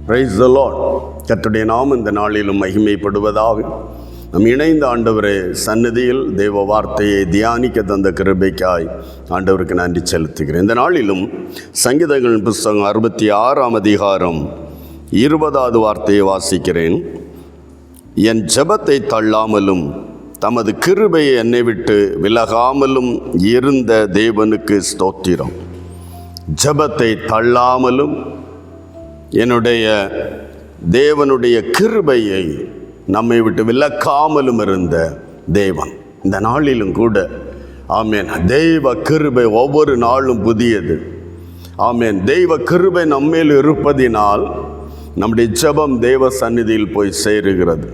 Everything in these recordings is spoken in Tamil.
Praise the Lord. கர்த்தருடைய நாமம் இந்த நாளிலும் மகிமைப்படுவதாக. நம் இணைந்த ஆண்டவரே சந்நிதியில் தேவ வார்த்தையை தியானிக்க தந்த கிருபைக்காய் ஆண்டவருக்கு நன்றி செலுத்துகிறேன். இந்த நாளிலும் சங்கீதங்களின் புஸ்தகம் 66ஆம் அதிகாரம் 20வது வார்த்தையை வாசிக்கிறேன். என் ஜெபத்தை தள்ளாமலும் தமது கிருபையை என்னை விட்டு விலகாமலும் இருந்த தேவனுக்கு ஸ்தோத்திரம். ஜெபத்தை தள்ளாமலும் என்னுடைய தேவனுடைய கிருபையை நம்மை விட்டு விலக்காமலும் இருந்த தேவன் இந்த நாளிலும் கூட ஆமேன். தெய்வ கிருபை ஒவ்வொரு நாளும் புதியது. ஆமேன். தெய்வ கிருபை நம்மேல் இருப்பதினால் நம்முடைய ஜெபம் தேவ சந்நிதியில் போய் சேருகிறது.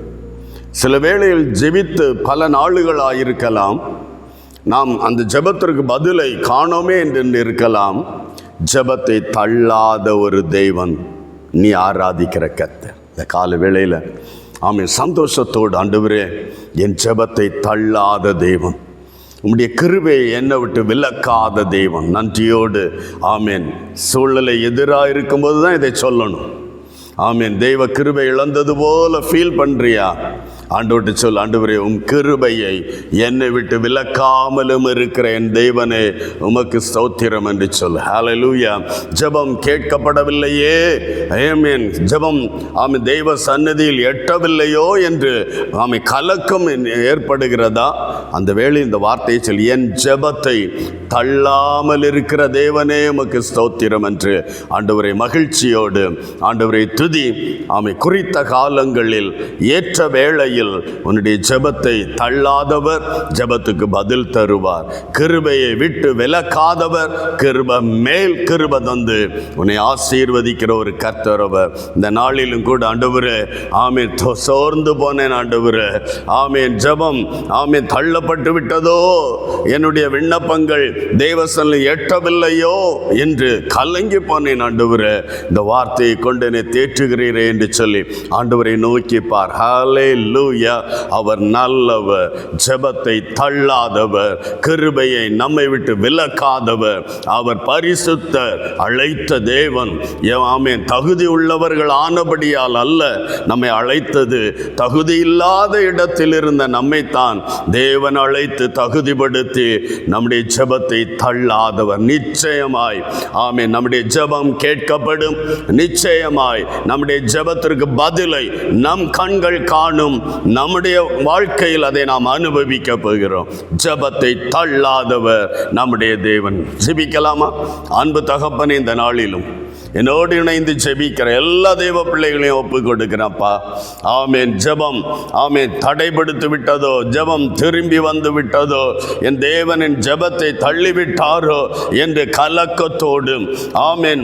சில வேளையில் ஜெபித்து பல நாளுகளாயிருக்கலாம். நாம் அந்த ஜெபத்திற்கு பதிலை காணோமே என்று இருக்கலாம். ஜெபத்தை தள்ளாத ஒரு தெய்வன் நீ ஆராதிக்கிற கர்த்தர். இந்த கால வேளையில் ஆமென் சந்தோஷத்தோடு, ஆண்டவரே என் ஜெபத்தை தள்ளாத தெய்வன், உம்முடைய கிருபையை என்னை விட்டு விலக்காத தெய்வன், நன்றியோடு ஆமென். சூழ்நிலை எதிராக இருக்கும்போது தான் இதை சொல்லணும். ஆமென். தெய்வ கிருபை இழந்தது போல ஃபீல் பண்ணுறியா? ஆண்டவர்கிட்ட சொல், ஆண்டவரே உம் கிருபையை என்னை விட்டு விலக்காமலும் இருக்கிற என் தெய்வனே உமக்கு ஸ்தோத்திரம் என்று சொல். ஹல்லேலூயா. ஜெபம் கேட்கப்படவில்லையே, ஆமென், ஜெபம் ஆமென் தெய்வ சந்நிதியில் எட்டவில்லையோ என்று ஆமென் கலக்கம் ஏற்படுகிறதா? அந்த வேளை இந்த வார்த்தையை சொல், என் ஜெபத்தை தள்ளாமல் இருக்கிற தேவனே உமக்கு ஸ்தோத்திரம் என்று ஆண்டவரை மகிழ்ச்சியோடு ஆண்டவரை துதி. ஆமென். குறித்த காலங்களில் ஏற்ற வேளையில் உன்னுடைய ஜெபத்தை தள்ளாதவர் ஜெபத்துக்கு பதில் தருவார். கிருபையை விட்டு விலக்காதவர் கிருபை மேல் கிருபை தந்து உன்னை ஆசீர்வதிக்கிற ஒரு கர்த்தர் அவர். இந்த நாளிலும் கூட ஆண்டவரே ஆமென் சோர்ந்து போனேன் ஆண்டவரே, ஆமென் ஜெபம் ஆமென் தள்ளப்பட்டு விட்டதோ, என்னுடைய விண்ணப்பங்கள் தேவசனில் எட்டவில்லையோ என்று கலங்கி போனேன் ஆண்டவரே. இந்த வார்த்தையை கொண்டு என்னை தேற்றுகிறீரே என்று சொல்லி ஆண்டவரை நோக்கி பார். ஹல்லேலூயா. அவர் நல்லவர், ஜெபத்தை தள்ளாதவர், கிருபையை நம்மை விட்டு விலக்காதவர், அவர் பரிசுத்தர், அழைத்த தேவன். ஆமென். தகுதி உள்ளவர்கள் ஆனபடியால் அல்ல நம்மை அழைத்தது, தகுதி இல்லாத இடத்தில் இருந்த நம்மைத்தான் தேவன் அழைத்து தகுதிப்படுத்தி நம்முடைய ஜெபத்தை தள்ளாதவர். நிச்சயமாய் ஆமென் நம்முடைய ஜெபம் கேட்கப்படும். நிச்சயமாய் நம்முடைய ஜெபத்திற்கு பதிலை நம் கண்கள் காணும். நம்முடைய வாழ்க்கையில் அதை நாம் அனுபவிக்க போகிறோம். ஜெபத்தை தள்ளாதவர் நம்முடைய தேவன். ஜெபிக்கலாமா? அன்பு தகப்பனே, இந்த நாளிலும் என்னோடு இணைந்து ஜெபிக்கிற எல்லா தெய்வ பிள்ளைகளையும் ஒப்பு கொடுக்கிறப்பா. ஆமென். ஜெபம் ஆமென் தடைபடுத்தி விட்டதோ, ஜெபம் திரும்பி வந்து விட்டதோ, என் தேவனின் ஜெபத்தை தள்ளிவிட்டாரோ என்று கலக்கத்தோடும் ஆமென்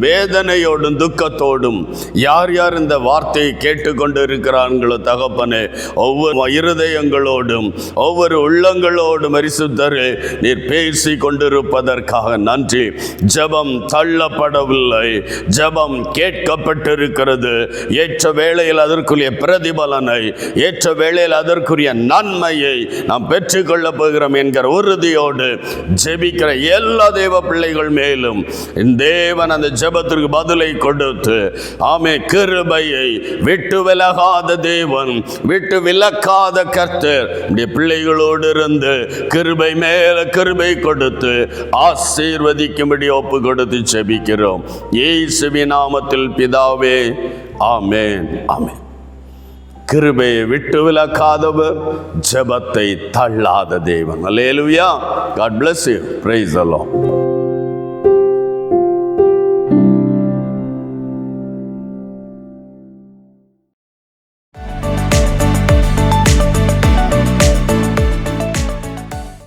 வேதனையோடும் துக்கத்தோடும் யார் யார் இந்த வார்த்தையை கேட்டுக்கொண்டு இருக்கிறார்களோ தகப்பனே, ஒவ்வொரு இருதயங்களோடும் ஒவ்வொரு உள்ளங்களோடும் பரிசுத்தரே நீர் பேசி கொண்டிருப்பதற்காக நன்றி. ஜெபம் தள்ளப்படவில்லை, ஜெபம் கேட்கப்பட்டிருக்கிறது. ஏற்ற வேளையில் அதற்குரிய பிரதிபலனை, ஏற்ற வேளையில் அதற்குரிய நன்மையை நாம் பெற்றுக்கொள்ள போகிறோம் என்கிற உறுதியோடு ஜெபிக்கிற எல்லா தேவ பிள்ளைகள் மேலும் தேவன் அந்த ஜெபத்திற்கு பதிலை கொடுத்து ஆமென் கிருபையை விட்டு விலகாத தேவன், விட்டு விலக்காத கர்த்தர் நம்முடைய பிள்ளைகளோடு இருந்து கிருபை மேல கிருபை கொடுத்து ஆசீர்வதிக்கும்படி ஒப்பு கொடுத்து ஜெபிக்கிறோம் இயேசுவின் நாமத்தில் பிதாவே, ஆமென், ஆமென். கிருபையை விட்டு விலக்காதவர், ஜெபத்தை தள்ளாத தேவன். அல்லேலூயா. God bless you. Praise the Lord.